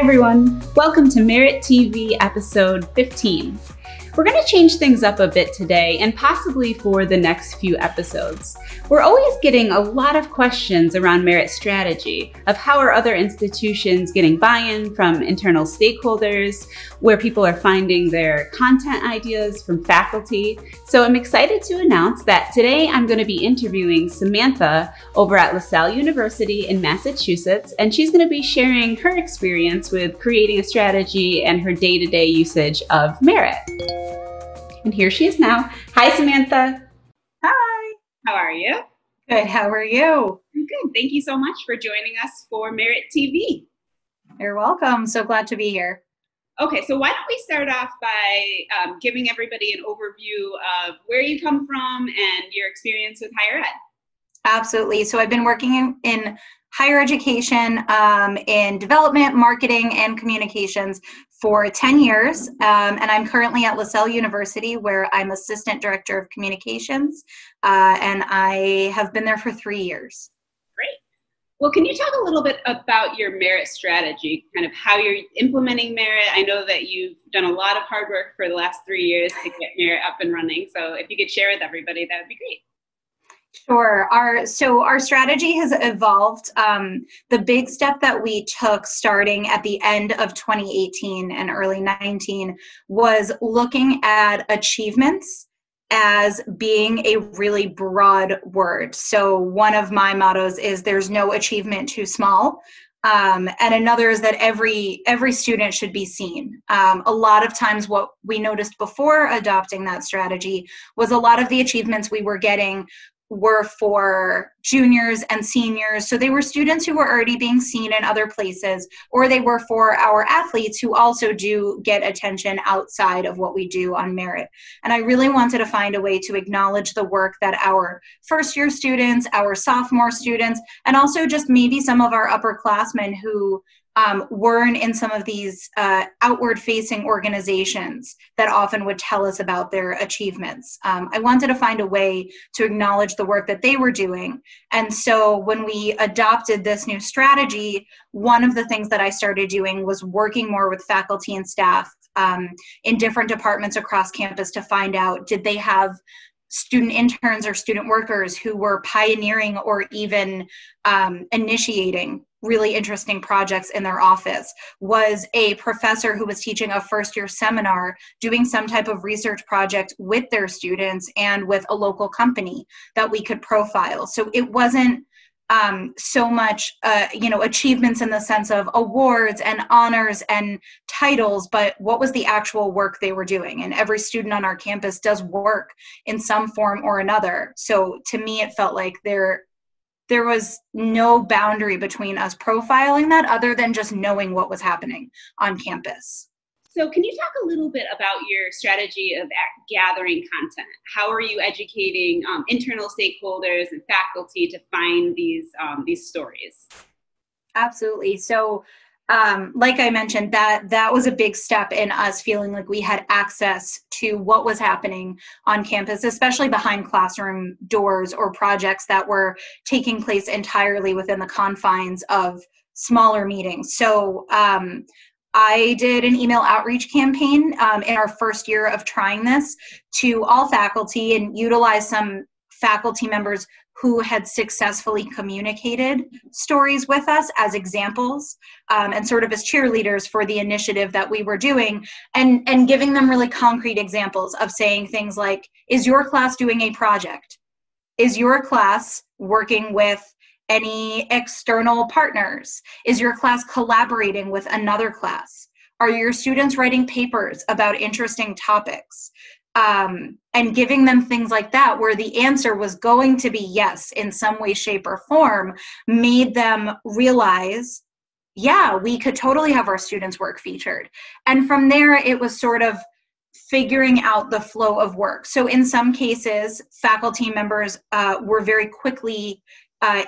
everyone. Welcome to Merit TV episode 15. We're going to change things up a bit today and possibly for the next few episodes. We're always getting a lot of questions around merit strategy, of how are other institutions getting buy-in from internal stakeholders, where people are finding their content ideas from faculty. So I'm excited to announce that today I'm going to be interviewing Samantha over at Lasell University in Massachusetts, and she's going to be sharing her experience with creating a strategy and her day-to-day usage of merit. And here she is now. Hi, Samantha. Hi. How are you? Good. How are you? I'm good. Thank you so much for joining us for Merit TV. You're welcome. So glad to be here. Okay, so why don't we start off by giving everybody an overview of where you come from and your experience with higher ed. Absolutely. So I've been working in higher education, in development, marketing, and communications for 10 years. And I'm currently at Lasell University, where I'm Assistant Director of Communications, and I have been there for 3 years. Great. Well, can you talk a little bit about your merit strategy, kind of how you're implementing merit? I know that you've done a lot of hard work for the last 3 years to get merit up and running. So if you could share with everybody, that would be great. Sure. Our strategy has evolved. The big step that we took starting at the end of 2018 and early 19 was looking at achievements as being a really broad word. So one of my mottos is there's no achievement too small. And another is that every student should be seen. A lot of times what we noticed before adopting that strategy was a lot of the achievements we were getting were for juniors and seniors. So they were students who were already being seen in other places, or they were for our athletes who also do get attention outside of what we do on merit. And I really wanted to find a way to acknowledge the work that our first year students, our sophomore students, and also just maybe some of our upperclassmen who weren't in some of these outward-facing organizations that often would tell us about their achievements. I wanted to find a way to acknowledge the work that they were doing. And so when we adopted this new strategy, one of the things that I started doing was working more with faculty and staff in different departments across campus to find out, did they have student interns or student workers who were pioneering or even initiating really interesting projects in their office? Was a professor who was teaching a first-year seminar doing some type of research project with their students and with a local company that we could profile? So it wasn't so much, achievements in the sense of awards and honors and titles, but what was the actual work they were doing? And every student on our campus does work in some form or another. So to me, it felt like there was no boundary between us profiling that other than just knowing what was happening on campus. So can you talk a little bit about your strategy of gathering content? How are you educating internal stakeholders and faculty to find these stories? Absolutely. So like I mentioned, that was a big step in us feeling like we had access to what was happening on campus, especially behind classroom doors or projects that were taking place entirely within the confines of smaller meetings. So I did an email outreach campaign in our first year of trying this to all faculty and utilize some faculty members who had successfully communicated stories with us as examples and sort of as cheerleaders for the initiative that we were doing, and giving them really concrete examples of saying things like, is your class doing a project? Is your class working with any external partners? Is your class collaborating with another class? Are your students writing papers about interesting topics? And giving them things like that where the answer was going to be yes in some way, shape, or form made them realize, yeah, we could totally have our students' work featured. And from there, it was sort of figuring out the flow of work. So in some cases, faculty members were very quickly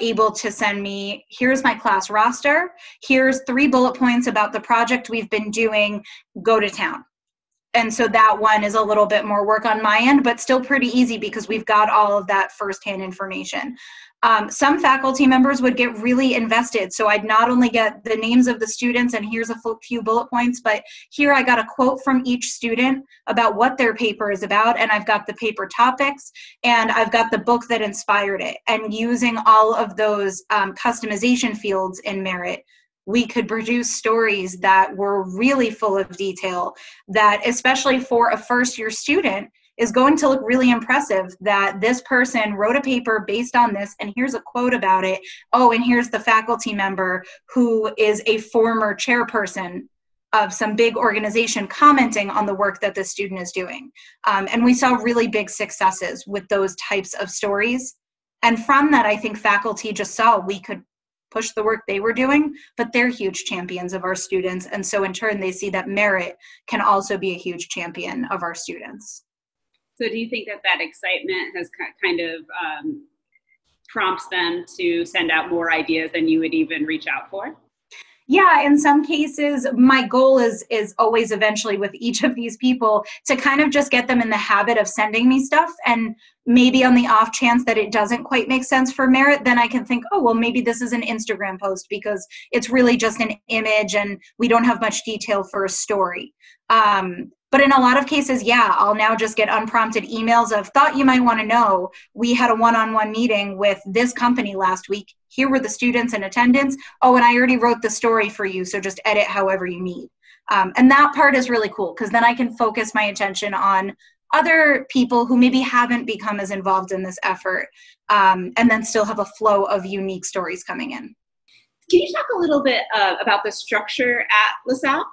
able to send me, here's my class roster, here's 3 bullet points about the project we've been doing, go to town. And so that one is a little bit more work on my end, but still pretty easy because we've got all of that firsthand information. Some faculty members would get really invested. So I'd not only get the names of the students and here's a few bullet points, but here I got a quote from each student about what their paper is about, and I've got the paper topics, and I've got the book that inspired it. And using all of those customization fields in Merit, we could produce stories that were really full of detail that, especially for a first-year student, is going to look really impressive, that this person wrote a paper based on this, and here's a quote about it. Oh, and here's the faculty member who is a former chairperson of some big organization commenting on the work that the student is doing. And we saw really big successes with those types of stories. And from that, I think faculty just saw we could push the work they were doing, but they're huge champions of our students. And so in turn, they see that Merit can also be a huge champion of our students. So do you think that that excitement has kind of prompts them to send out more ideas than you would even reach out for? Yeah, in some cases, my goal is always eventually with each of these people to kind of just get them in the habit of sending me stuff. And maybe on the off chance that it doesn't quite make sense for Merit, then I can think, oh, well, maybe this is an Instagram post because it's really just an image and we don't have much detail for a story. But in a lot of cases, yeah, I'll now just get unprompted emails of, thought you might want to know, we had a one-on-one meeting with this company last week. Here were the students in attendance. Oh, and I already wrote the story for you, so just edit however you need. And that part is really cool because then I can focus my attention on other people who maybe haven't become as involved in this effort, and then still have a flow of unique stories coming in. Can you talk a little bit about the structure at Lasell?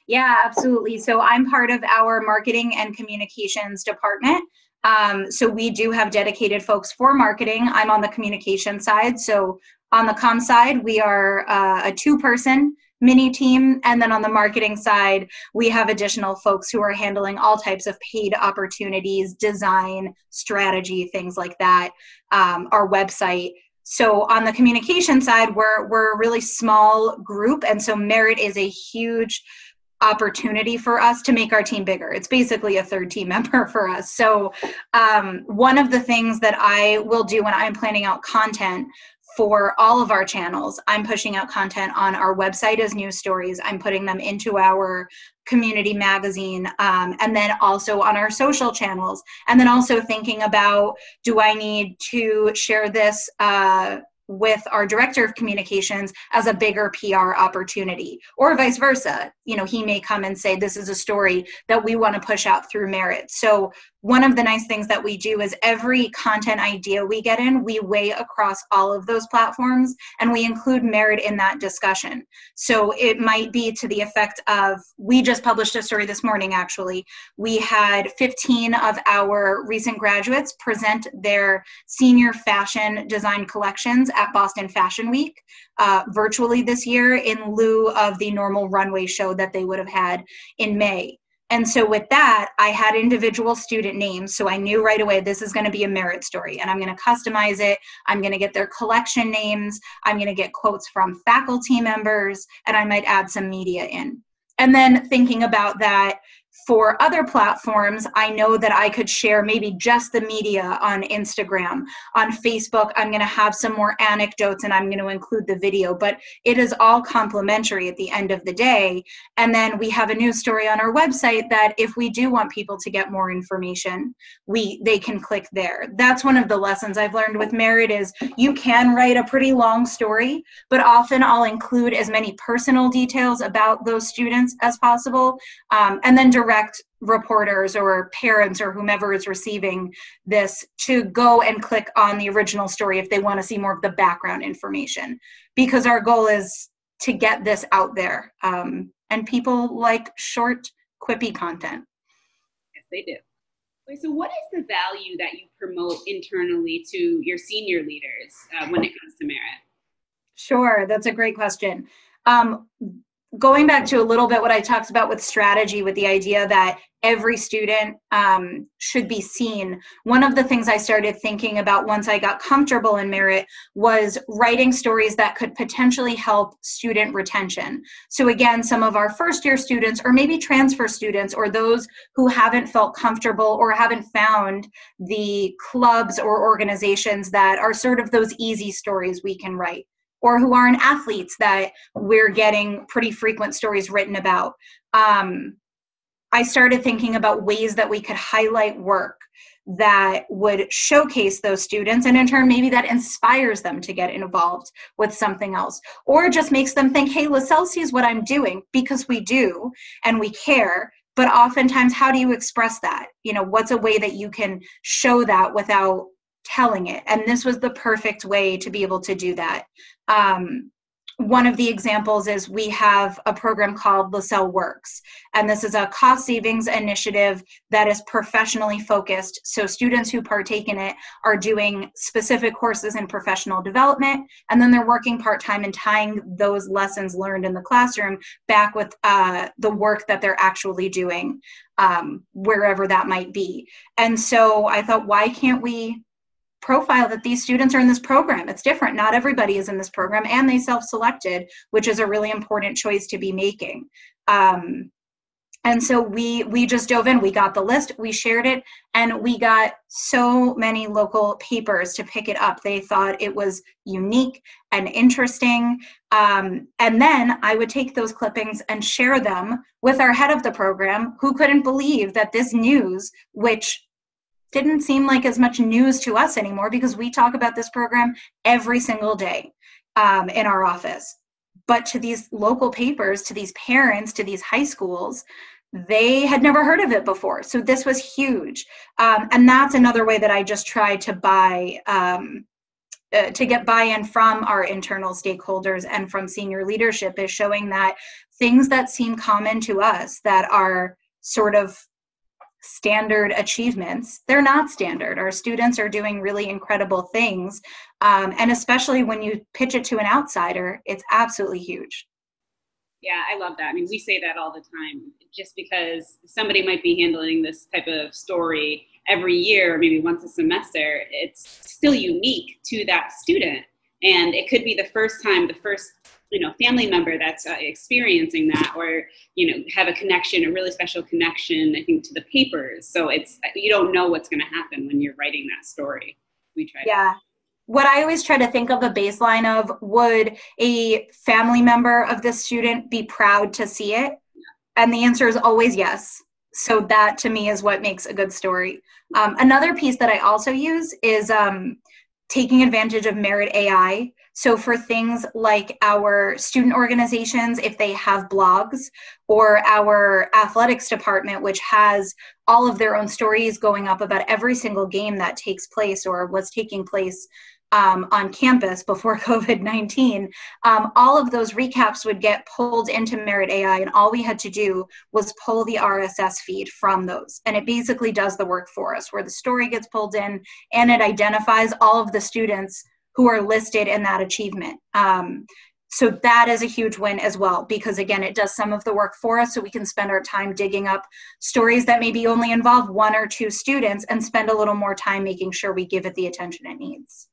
Yeah, absolutely. So I'm part of our marketing and communications department. So we do have dedicated folks for marketing. I'm on the communication side. So on the comm side, we are a 2-person mini team. And then on the marketing side, we have additional folks who are handling all types of paid opportunities, design, strategy, things like that, our website. So on the communication side, we're a really small group. And so Merit is a huge opportunity for us to make our team bigger. It's basically a third team member for us. So one of the things that I will do when I'm planning out content for all of our channels, I'm pushing out content on our website as news stories. I'm putting them into our community magazine, and then also on our social channels. And then also thinking about, do I need to share this with our director of communications as a bigger PR opportunity, or vice versa. You know, he may come and say, this is a story that we want to push out through Merit. So one of the nice things that we do is every content idea we get in, we weigh across all of those platforms and we include Merit in that discussion. So it might be to the effect of, we just published a story this morning, actually. We had 15 of our recent graduates present their senior fashion design collections at Boston Fashion Week virtually this year in lieu of the normal runway show that they would have had in May. And so with that, I had individual student names. So I knew right away, this is going to be a Merit story and I'm going to customize it. I'm going to get their collection names. I'm going to get quotes from faculty members, and I might add some media in. And then thinking about that, for other platforms, I know that I could share maybe just the media on Instagram. On Facebook, I'm going to have some more anecdotes and I'm going to include the video, but it is all complementary at the end of the day. And then we have a news story on our website that if we do want people to get more information, they can click there. That's one of the lessons I've learned with Merit is you can write a pretty long story, but often I'll include as many personal details about those students as possible, and then direct reporters or parents or whomever is receiving this to go and click on the original story if they want to see more of the background information, because our goal is to get this out there, and people like short, quippy content. Yes, they do. Wait, so what is the value that you promote internally to your senior leaders when it comes to Merit? Sure, that's a great question. Going back to a little bit what I talked about with strategy, with the idea that every student should be seen. One of the things I started thinking about once I got comfortable in Merit was writing stories that could potentially help student retention. So again, some of our first year students, or maybe transfer students, or those who haven't felt comfortable or haven't found the clubs or organizations that are sort of those easy stories we can write, or who aren't athletes that we're getting pretty frequent stories written about. I started thinking about ways that we could highlight work that would showcase those students, and in turn, maybe that inspires them to get involved with something else, or just makes them think, hey, Lasell sees what I'm doing, because we do, and we care. But oftentimes, how do you express that? You know, what's a way that you can show that without telling it? And this was the perfect way to be able to do that. One of the examples is we have a program called Lasell Works, and this is a cost savings initiative that is professionally focused. So students who partake in it are doing specific courses in professional development, and then they're working part-time and tying those lessons learned in the classroom back with the work that they're actually doing, wherever that might be. And so I thought, why can't we profile that these students are in this program? It's different. Not everybody is in this program, and they self-selected, which is a really important choice to be making. And so we just dove in. We got the list, we shared it, and we got so many local papers to pick it up. They thought it was unique and interesting. And then I would take those clippings and share them with our head of the program, who couldn't believe that this news, which didn't seem like as much news to us anymore, because we talk about this program every single day in our office. But to these local papers, to these parents, to these high schools, they had never heard of it before. So this was huge. And that's another way that I just tried to get buy-in from our internal stakeholders and from senior leadership, is showing that things that seem common to us, that are sort of standard achievements, they're not standard. Our students are doing really incredible things. And especially when you pitch it to an outsider, it's absolutely huge. Yeah, I love that. I mean, we say that all the time. Just because somebody might be handling this type of story every year, maybe once a semester, it's still unique to that student. And it could be the first time, the first family member that's experiencing that, or, have a connection, a really special connection, I think, to the papers. So you don't know what's going to happen when you're writing that story. We try. Yeah. What I always try to think of a baseline of, would a family member of this student be proud to see it? And the answer is always yes. So that to me is what makes a good story. Another piece that I also use is taking advantage of Merit AI. So for things like our student organizations, if they have blogs, or our athletics department, which has all of their own stories going up about every single game that takes place or was taking place on campus before COVID-19, all of those recaps would get pulled into Merit AI, and all we had to do was pull the RSS feed from those. And it basically does the work for us, where the story gets pulled in and it identifies all of the students who are listed in that achievement. So that is a huge win as well, because again, it does some of the work for us, so we can spend our time digging up stories that maybe only involve 1 or 2 students, and spend a little more time making sure we give it the attention it needs.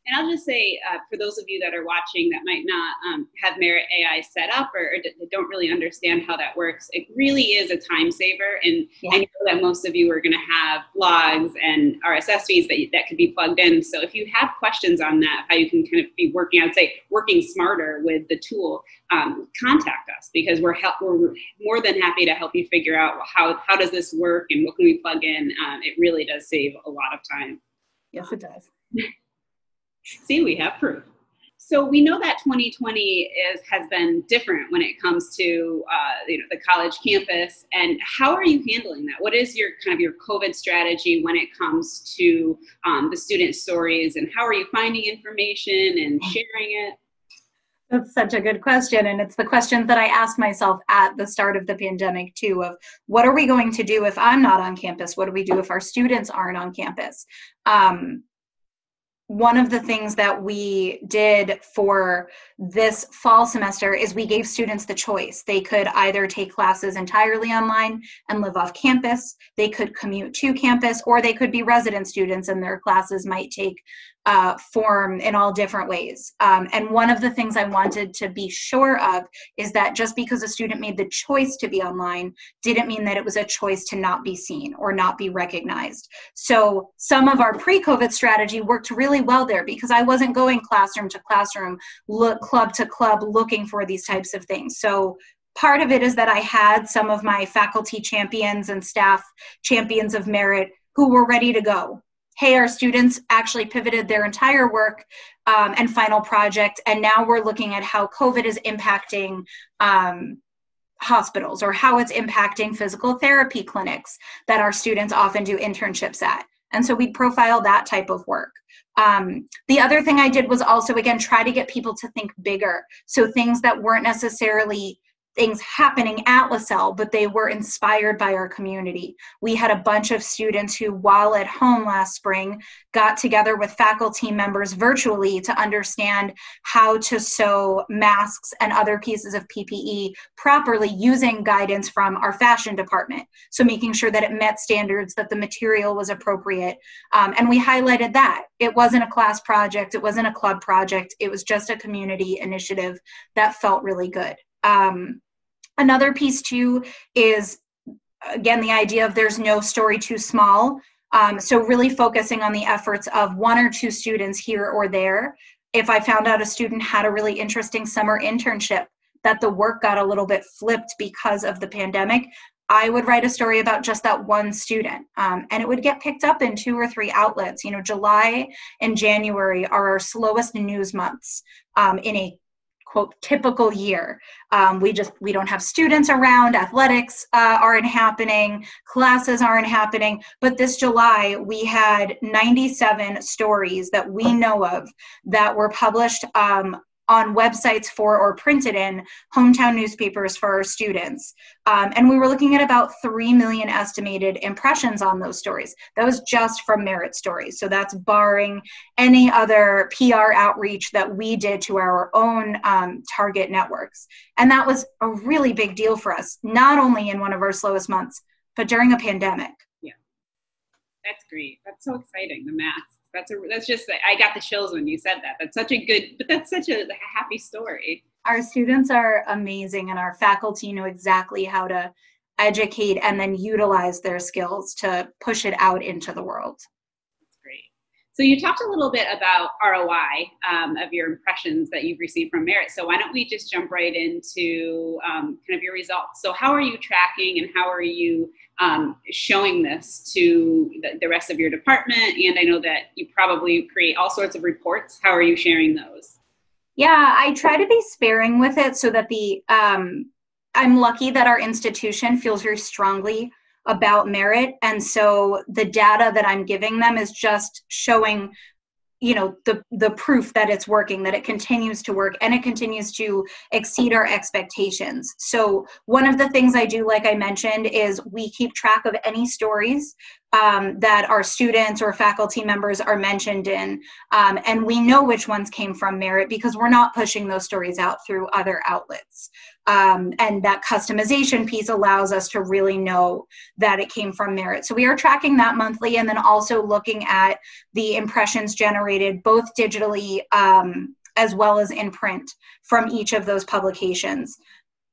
And I'll just say, for those of you that are watching that might not have Merit AI set up, or don't really understand how that works, it really is a time saver. And I know that most of you are going to have blogs and RSS feeds that could be plugged in. So if you have questions on that, how you can kind of be working, I would say, working smarter with the tool, contact us, because we're more than happy to help you figure out how does this work and what can we plug in. It really does save a lot of time. Yes, it does. See, we have proof. So we know that 2020 has been different when it comes to the college campus. And how are you handling that? What is your COVID strategy when it comes to the student stories, and how are you finding information and sharing it? That's such a good question. And it's the question that I asked myself at the start of the pandemic too, of what are we going to do if I'm not on campus? What do we do if our students aren't on campus? one of the things that we did for this fall semester is we gave students the choice. They could either take classes entirely online and live off campus, they could commute to campus, or they could be resident students and their classes might take form in all different ways. And one of the things I wanted to be sure of is that just because a student made the choice to be online didn't mean that it was a choice to not be seen or not be recognized. So some of our pre-COVID strategy worked really well there because I wasn't going classroom to classroom, club to club, looking for these types of things. So part of it is that I had some of my faculty champions and staff champions of merit who were ready to go. Hey, our students actually pivoted their entire work and final project, and now we're looking at how COVID is impacting hospitals or how it's impacting physical therapy clinics that our students often do internships at. And so we'd profile that type of work. The other thing I did was also, again, try to get people to think bigger. So things that weren't necessarily things happening at Lasell, but they were inspired by our community. We had a bunch of students who, while at home last spring, got together with faculty members virtually to understand how to sew masks and other pieces of PPE properly using guidance from our fashion department. So making sure that it met standards, that the material was appropriate. And we highlighted that. It wasn't a class project, it wasn't a club project, it was just a community initiative that felt really good. Another piece too is, again, the idea of there's no story too small. So really focusing on the efforts of one or two students here or there. If I found out a student had a really interesting summer internship, that the work got a little bit flipped because of the pandemic, I would write a story about just that one student, and it would get picked up in 2 or 3 outlets. You know, July and January are our slowest news months in a quote typical year. We don't have students around, athletics aren't happening, classes aren't happening, but this July we had 97 stories that we know of that were published on websites for or printed in hometown newspapers for our students. And we were looking at about 3 million estimated impressions on those stories. That was just from Merit stories. So that's barring any other PR outreach that we did to our own target networks. And that was a really big deal for us, not only in one of our slowest months, but during a pandemic. Yeah, that's great. That's so exciting, the math. That's just, I got the chills when you said that. That's such a happy story. Our students are amazing, and our faculty know exactly how to educate and then utilize their skills to push it out into the world. That's great. So you talked a little bit about ROI of your impressions that you've received from Merit. So why don't we just jump right into kind of your results. So how are you tracking and how are you showing this to the rest of your department? And I know that you probably create all sorts of reports. How are you sharing those? Yeah, I try to be sparing with it so that I'm lucky that our institution feels very strongly about Merit. And so the data that I'm giving them is just showing, you know, the proof that it's working, that it continues to work and it continues to exceed our expectations. So one of the things I do, like I mentioned, is we keep track of any stories that our students or faculty members are mentioned in. And we know which ones came from Merit because we're not pushing those stories out through other outlets. And that customization piece allows us to really know that it came from Merit. So we are tracking that monthly and then also looking at the impressions generated both digitally as well as in print from each of those publications.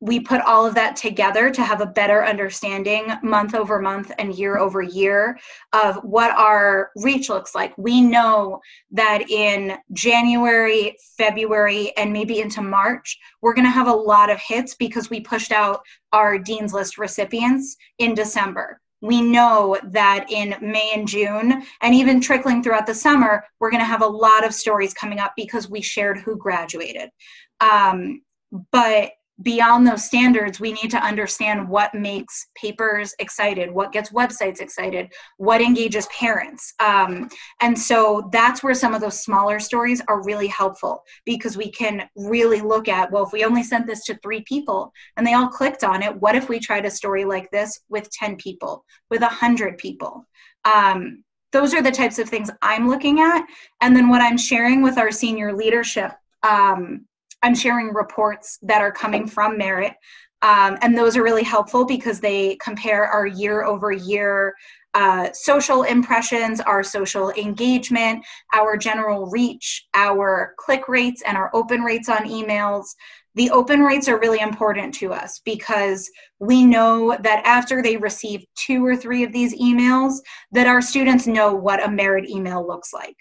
We put all of that together to have a better understanding month over month and year over year of what our reach looks like. We know that in January, February, and maybe into March, we're going to have a lot of hits because we pushed out our Dean's List recipients in December. We know that in May and June, and even trickling throughout the summer, we're going to have a lot of stories coming up because we shared who graduated. But beyond those standards, we need to understand what makes papers excited, what gets websites excited, what engages parents. And so that's where some of those smaller stories are really helpful because we can really look at, well, if we only sent this to 3 people and they all clicked on it, what if we tried a story like this with 10 people, with 100 people? those are the types of things I'm looking at. And then what I'm sharing with our senior leadership, I'm sharing reports that are coming from Merit. And those are really helpful because they compare our year over year social impressions, our social engagement, our general reach, our click rates, and our open rates on emails. The open rates are really important to us because we know that after they receive 2 or 3 of these emails, that our students know what a Merit email looks like.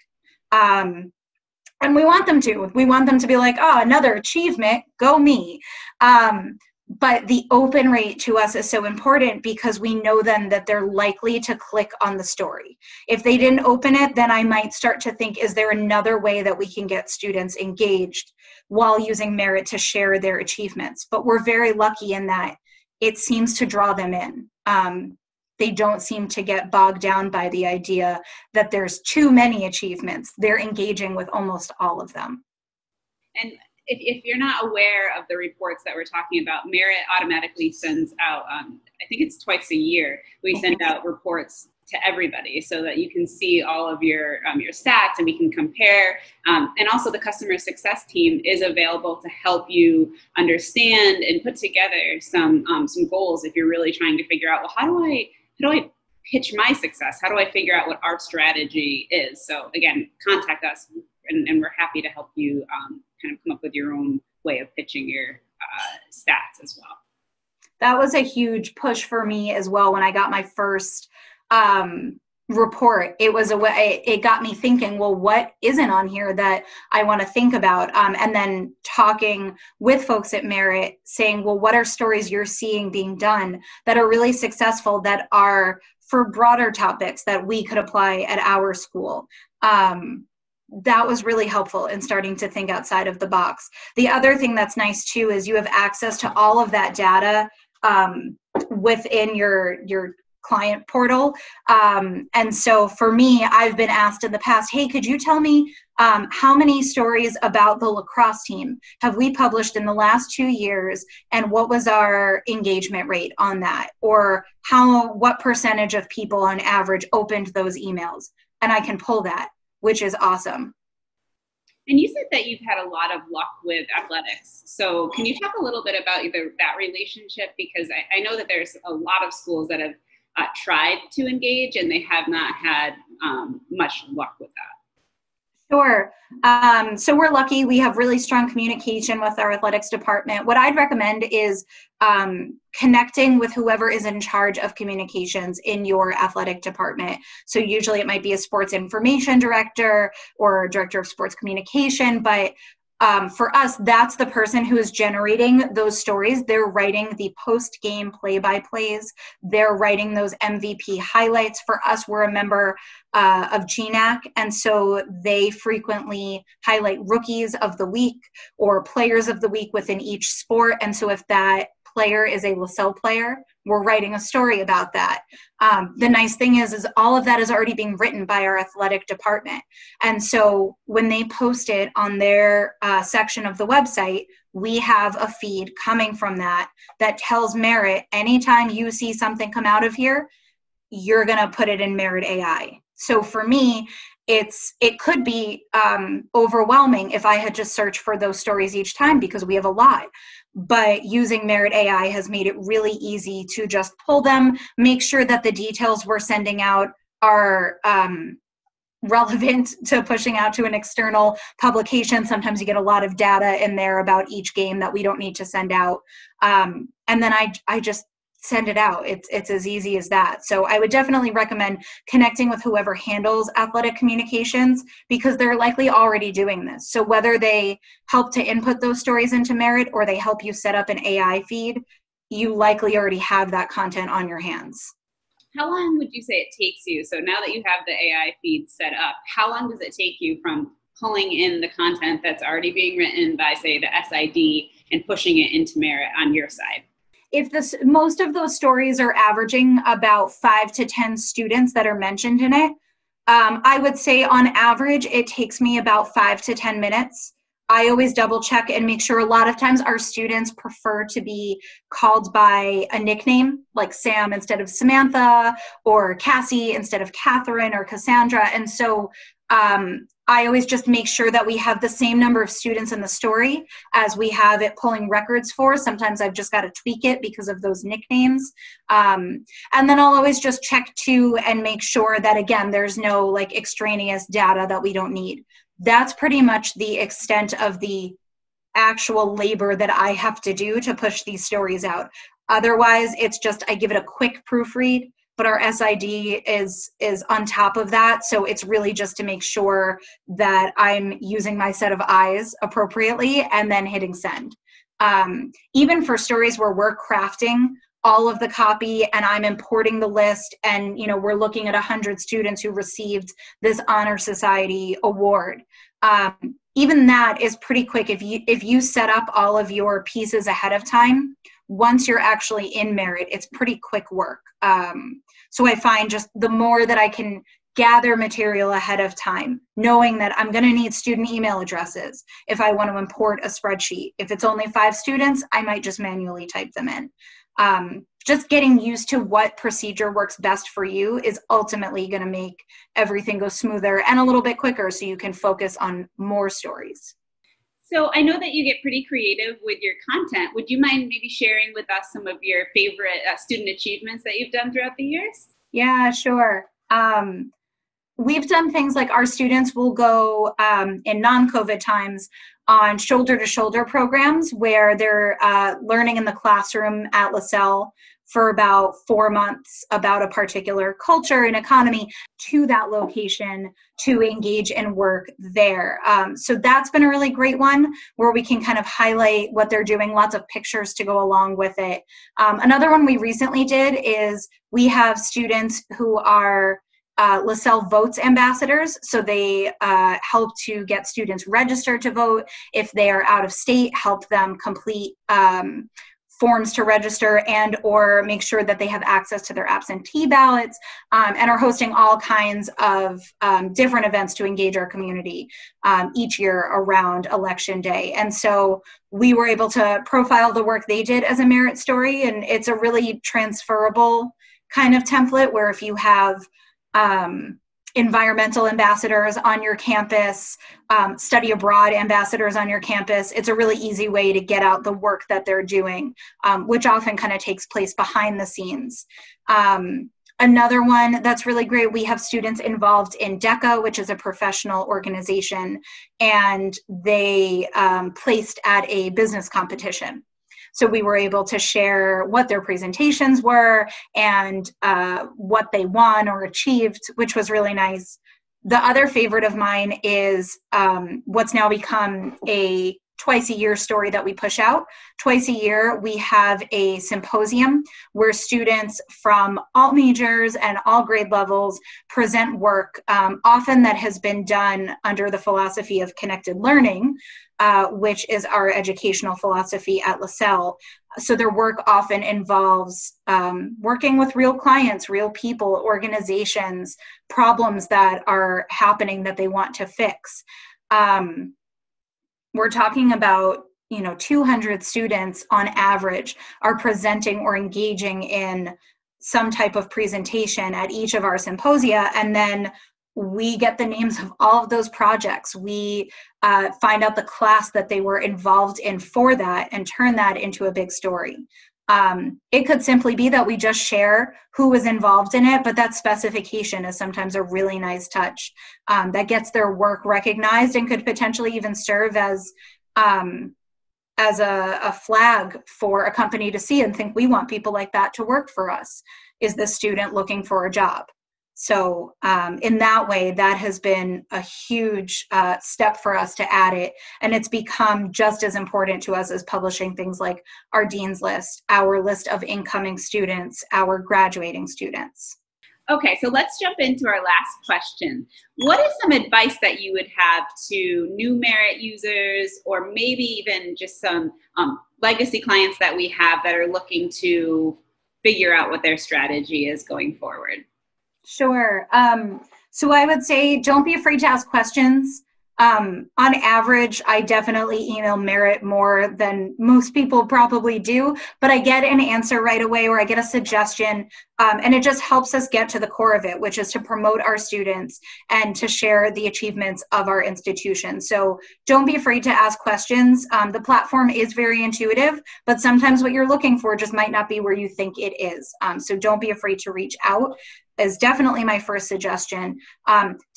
And we want them to. We want them to be like, oh, another achievement, go me. But the open rate to us is so important because we know then that they're likely to click on the story. If they didn't open it, then I might start to think, is there another way that we can get students engaged while using Merit to share their achievements? But we're very lucky in that it seems to draw them in. They don't seem to get bogged down by the idea that there's too many achievements. They're engaging with almost all of them. And if you're not aware of the reports that we're talking about, Merit automatically sends out, I think it's twice a year, we send out reports to everybody so that you can see all of your stats and we can compare. And also the customer success team is available to help you understand and put together some goals if you're really trying to figure out, well, how do I pitch my success? How do I figure out what our strategy is? So again, contact us and we're happy to help you kind of come up with your own way of pitching your stats as well. That was a huge push for me as well when I got my first report. It got me thinking, well, what isn't on here that I want to think about? And then talking with folks at Merit saying, well, what are stories you're seeing being done that are really successful, that are for broader topics that we could apply at our school? That was really helpful in starting to think outside of the box. The other thing that's nice too is you have access to all of that data within your client portal. And so for me, I've been asked in the past, hey, could you tell me how many stories about the lacrosse team have we published in the last 2 years, and what was our engagement rate on that? Or what percentage of people on average opened those emails? And I can pull that, which is awesome. And you said that you've had a lot of luck with athletics. So can you talk a little bit about that relationship? Because I know that there's a lot of schools that have tried to engage and they have not had much luck with that. Sure. So we're lucky. We have really strong communication with our athletics department. What I'd recommend is connecting with whoever is in charge of communications in your athletic department. So usually it might be a sports information director or director of sports communication, but for us, that's the person who is generating those stories. They're writing the post-game play-by-plays. They're writing those MVP highlights. For us, we're a member of GNAC, and so they frequently highlight rookies of the week or players of the week within each sport. And so if that player is a Lasell player, we're writing a story about that. The nice thing is all of that is already being written by our athletic department. And so when they post it on their section of the website, we have a feed coming from that tells Merit, anytime you see something come out of here, you're going to put it in Merit AI. So for me, it could be overwhelming if I had just searched for those stories each time because we have a lot. But using Merit AI has made it really easy to just pull them, make sure that the details we're sending out are relevant to pushing out to an external publication. Sometimes you get a lot of data in there about each game that we don't need to send out. And then I just send it out. It's as easy as that. So I would definitely recommend connecting with whoever handles athletic communications because they're likely already doing this. So whether they help to input those stories into Merit or they help you set up an AI feed, you likely already have that content on your hands. How long would you say it takes you? So now that you have the AI feed set up, how long does it take you from pulling in the content that's already being written by, say, the SID and pushing it into Merit on your side? If most of those stories are averaging about 5 to 10 students that are mentioned in it, I would say on average, it takes me about 5 to 10 minutes I always double check and make sure. A lot of times our students prefer to be called by a nickname, like Sam instead of Samantha, or Cassie instead of Catherine or Cassandra. And so I always just make sure that we have the same number of students in the story as we have it pulling records for. Sometimes I've just got to tweak it because of those nicknames. And then I'll always just check too and make sure that, again, there's no like extraneous data that we don't need. That's pretty much the extent of the actual labor that I have to do to push these stories out. Otherwise, it's just I give it a quick proofread, but our SID is on top of that. So it's really just to make sure that I'm using my set of eyes appropriately and then hitting send. Even for stories where we're crafting all of the copy and I'm importing the list and, you know, we're looking at 100 students who received this Honor Society award. Even that is pretty quick. If you set up all of your pieces ahead of time, once you're actually in Merit, it's pretty quick work. So I find just the more that I can gather material ahead of time, knowing that I'm going to need student email addresses if I want to import a spreadsheet. If it's only 5 students, I might just manually type them in. Just getting used to what procedure works best for you is ultimately going to make everything go smoother and a little bit quicker so you can focus on more stories. So I know that you get pretty creative with your content. Would you mind maybe sharing with us some of your favorite student achievements that you've done throughout the years? Yeah, sure. We've done things like our students will go in non-COVID times on shoulder-to-shoulder programs where they're learning in the classroom at Lasell for about 4 months about a particular culture and economy to that location to engage and work there. So that's been a really great one where we can kind of highlight what they're doing, lots of pictures to go along with it. Another one we recently did is we have students who are Lasell Votes ambassadors. So they help to get students registered to vote. If they are out of state, help them complete forms to register and or make sure that they have access to their absentee ballots, and are hosting all kinds of different events to engage our community each year around Election Day. And so we were able to profile the work they did as a Merit story, and it's a really transferable kind of template where if you have environmental ambassadors on your campus, study abroad ambassadors on your campus, it's a really easy way to get out the work that they're doing, which often kind of takes place behind the scenes. Another one that's really great, we have students involved in DECA, which is a professional organization, and they placed at a business competition. So we were able to share what their presentations were and what they won or achieved, which was really nice. The other favorite of mine is what's now become a twice a year story that we push out. Twice a year, we have a symposium where students from all majors and all grade levels present work, often that has been done under the philosophy of connected learning, which is our educational philosophy at Lasell. So their work often involves working with real clients, real people, organizations, problems that are happening that they want to fix. We're talking about, 200 students on average are presenting or engaging in some type of presentation at each of our symposia. And then we get the names of all of those projects. We find out the class that they were involved in for that and turn that into a big story. It could simply be that we just share who was involved in it, but that specification is sometimes a really nice touch that gets their work recognized and could potentially even serve as a flag for a company to see and think we want people like that to work for us. Is this student looking for a job? So in that way, that has been a huge step for us to add it. And it's become just as important to us as publishing things like our Dean's List, our list of incoming students, our graduating students. Okay, so let's jump into our last question. What is some advice that you would have to new Merit users, or maybe even just some legacy clients that we have that are looking to figure out what their strategy is going forward? Sure. So I would say don't be afraid to ask questions. On average, I definitely email Merit more than most people probably do, but I get an answer right away, or I get a suggestion, and it just helps us get to the core of it, which is to promote our students and to share the achievements of our institution. So don't be afraid to ask questions. The platform is very intuitive, but sometimes what you're looking for just might not be where you think it is. So don't be afraid to reach out, is definitely my first suggestion.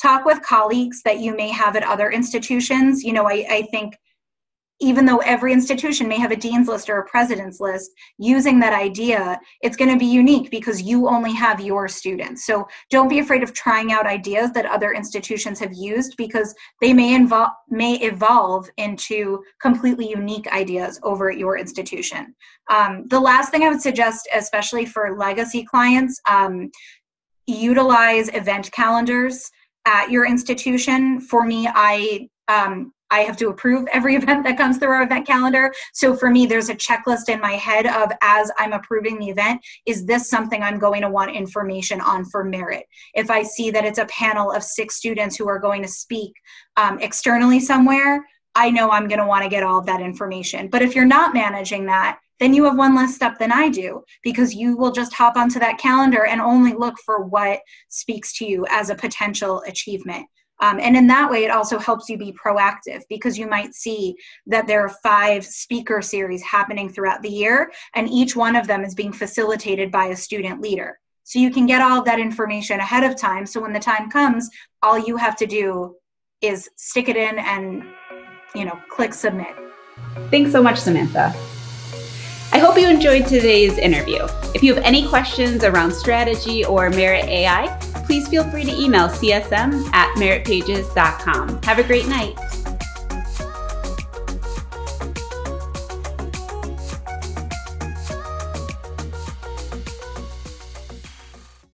Talk with colleagues that you may have at other institutions. You know, I think even though every institution may have a dean's list or a president's list, using that idea, it's going to be unique because you only have your students. So don't be afraid of trying out ideas that other institutions have used, because they may evolve into completely unique ideas over at your institution. The last thing I would suggest, especially for legacy clients, utilize event calendars at your institution. For me, I have to approve every event that comes through our event calendar. So for me, there's a checklist in my head of, as I'm approving the event, is this something I'm going to want information on for Merit? If I see that it's a panel of 6 students who are going to speak externally somewhere, I know I'm going to want to get all of that information. But if you're not managing that, then you have one less step than I do, because you will just hop onto that calendar and only look for what speaks to you as a potential achievement. And in that way, it also helps you be proactive, because you might see that there are 5 speaker series happening throughout the year, and each one of them is being facilitated by a student leader. So you can get all of that information ahead of time. So when the time comes, all you have to do is stick it in and, you know, click submit. Thanks so much, Samantha. I hope you enjoyed today's interview. If you have any questions around strategy or Merit AI, please feel free to email csm@meritpages.com. Have a great night.